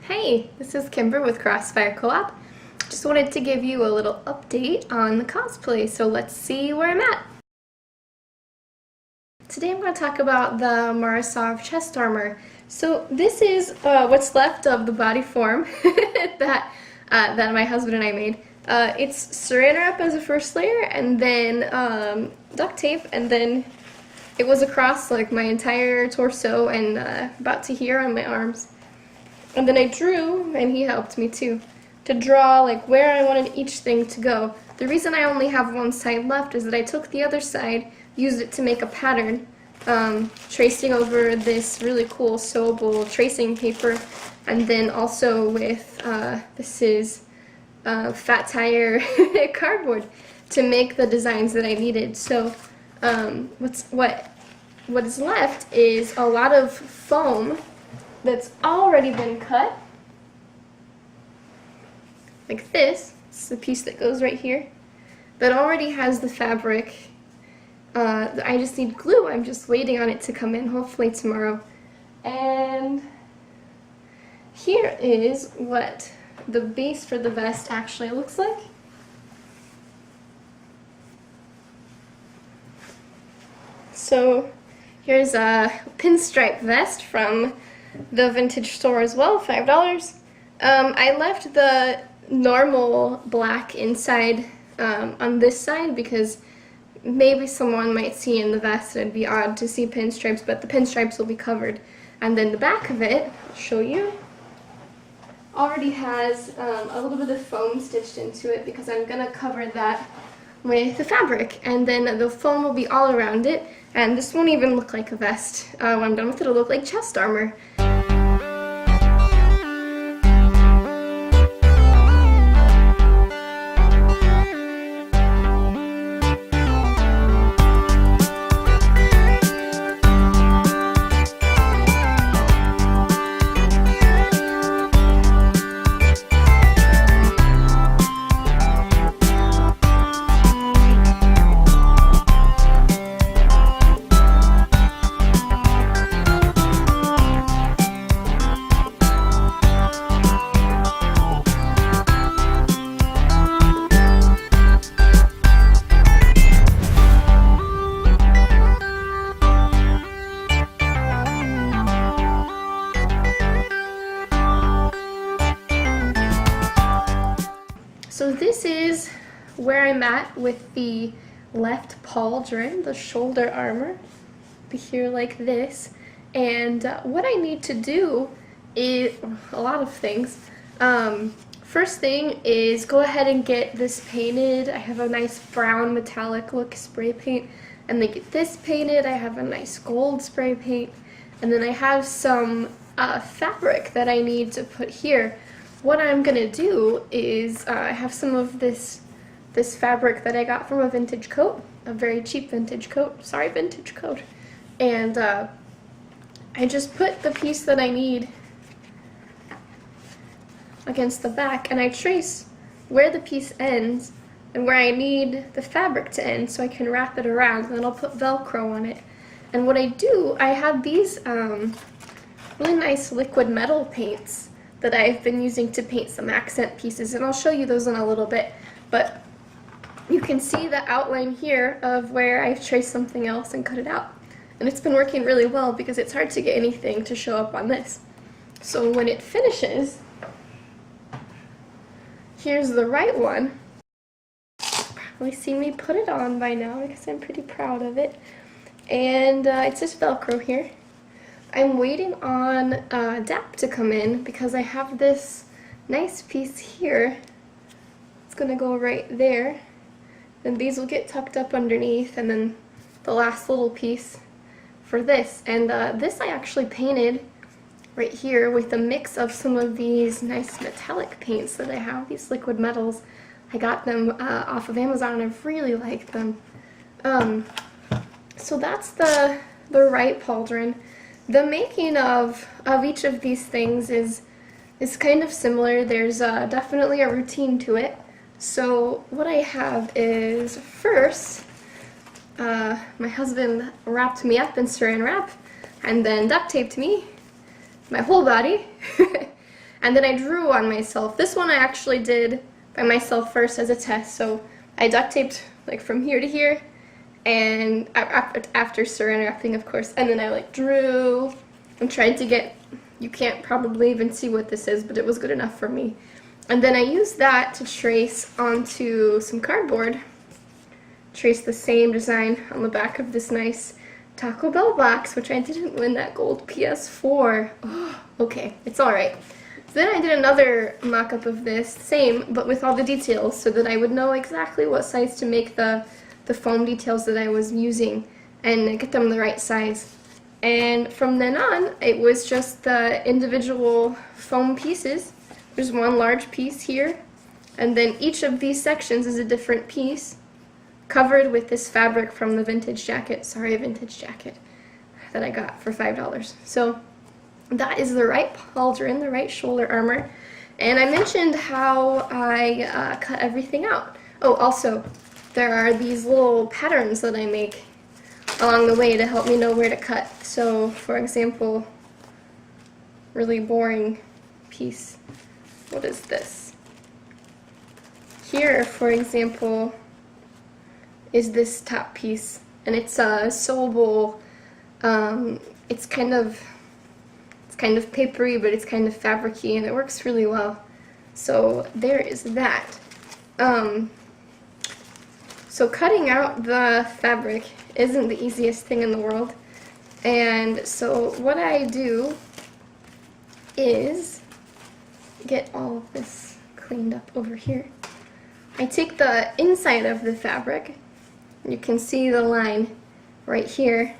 Hey, this is Kimber with Crossfire Co-op. Just wanted to give you a little update on the cosplay, so let's see where I'm at. Today I'm going to talk about the Mara Sov chest armor. So this is what's left of the body form that my husband and I made. It's saran wrap as a first layer, and then duct tape, and then it was across like my entire torso and about to here on my arms. And then I drew, and he helped me too, to draw like where I wanted each thing to go. The reason I only have one side left is that I took the other side, used it to make a pattern, tracing over this really cool sewable tracing paper, and then also with, this is fat tire cardboard to make the designs that I needed. So what is left is a lot of foam that's already been cut, like this. This is the piece that goes right here, that already has the fabric. I just need glue. I'm just waiting on it to come in, hopefully tomorrow. And here is what the base for the vest actually looks like. So here's a Pinstripe Vest from the vintage store as well, $5. I left the normal black inside on this side because maybe someone might see in the vest and it'd be odd to see pinstripes, but the pinstripes will be covered. And then the back of it, I'll show you, already has a little bit of foam stitched into it because I'm going to cover that with the fabric, and then the foam will be all around it, and this won't even look like a vest. When I'm done with it, it'll look like chest armor. So this is where I'm at with the left pauldron, the shoulder armor, be here like this. And what I need to do is a lot of things. First thing is go ahead and get this painted. I have a nice brown metallic look spray paint, and then get this painted. I have a nice gold spray paint, and then I have some fabric that I need to put here. What I'm gonna do is I have some of this fabric that I got from a vintage coat, a very cheap vintage coat, sorry vintage coat, and I just put the piece that I need against the back, and I trace where the piece ends and where I need the fabric to end so I can wrap it around, and then I'll put Velcro on it. And what I do, I have these really nice liquid metal paints that I've been using to paint some accent pieces, and I'll show you those in a little bit, but you can see the outline here of where I've traced something else and cut it out. And it's been working really well because it's hard to get anything to show up on this. So when it finishes, here's the right one. Probably seen me put it on by now because I'm pretty proud of it. And it's just Velcro here. I'm waiting on DAP to come in because I have this nice piece here. It's gonna go right there. And these will get tucked up underneath, and then the last little piece for this. And this I actually painted right here with a mix of some of these nice metallic paints that I have, these liquid metals. I got them off of Amazon, and I really like them. So that's the right pauldron. The making of each of these things is kind of similar. There's definitely a routine to it. So what I have is, first, my husband wrapped me up in saran wrap and then duct taped me, my whole body, And then I drew on myself. This one I actually did by myself first as a test. So I duct taped like from here to here, and after saran wrapping, of course. And then I like drew and tried to get, you can't probably even see what this is, but it was good enough for me. And then I used that to trace onto some cardboard. Trace the same design on the back of this nice Taco Bell box, which I didn't win that gold PS4. Oh, okay, it's alright. So then I did another mock-up of this, same, but with all the details, so that I would know exactly what size to make the foam details that I was using and get them the right size. And from then on, it was just the individual foam pieces. There's one large piece here, and then each of these sections is a different piece covered with this fabric from the vintage jacket, that I got for $5. So that is the right pauldron, the right shoulder armor. And I mentioned how I cut everything out. Oh, also, there are these little patterns that I make along the way to help me know where to cut. So, for example, really boring piece. What is this? Here, for example, is this top piece, and it's a sewable. It's kind of papery, but it's kind of fabricy, and it works really well. So there is that. So cutting out the fabric isn't the easiest thing in the world, and so what I do is get all of this cleaned up over here. I take the inside of the fabric. You can see the line right here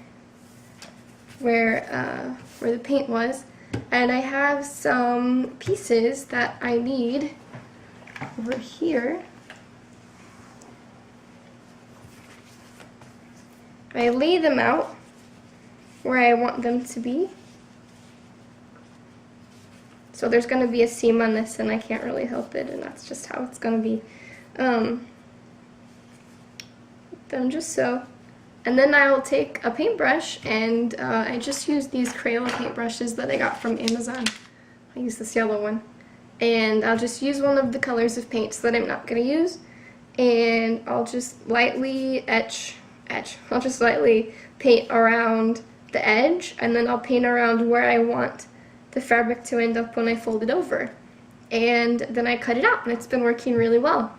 where the paint was, and I have some pieces that I need over here. I lay them out where I want them to be. So there's going to be a seam on this, and I can't really help it, and that's just how it's going to be. Them just so. And then I'll take a paintbrush, and I just use these Crayola paintbrushes that I got from Amazon. I use this yellow one. And I'll just use one of the colors of paints that I'm not going to use, and I'll just lightly I'll just lightly paint around the edge, and then I'll paint around where I want the fabric to end up when I fold it over. And then I cut it out, and it's been working really well.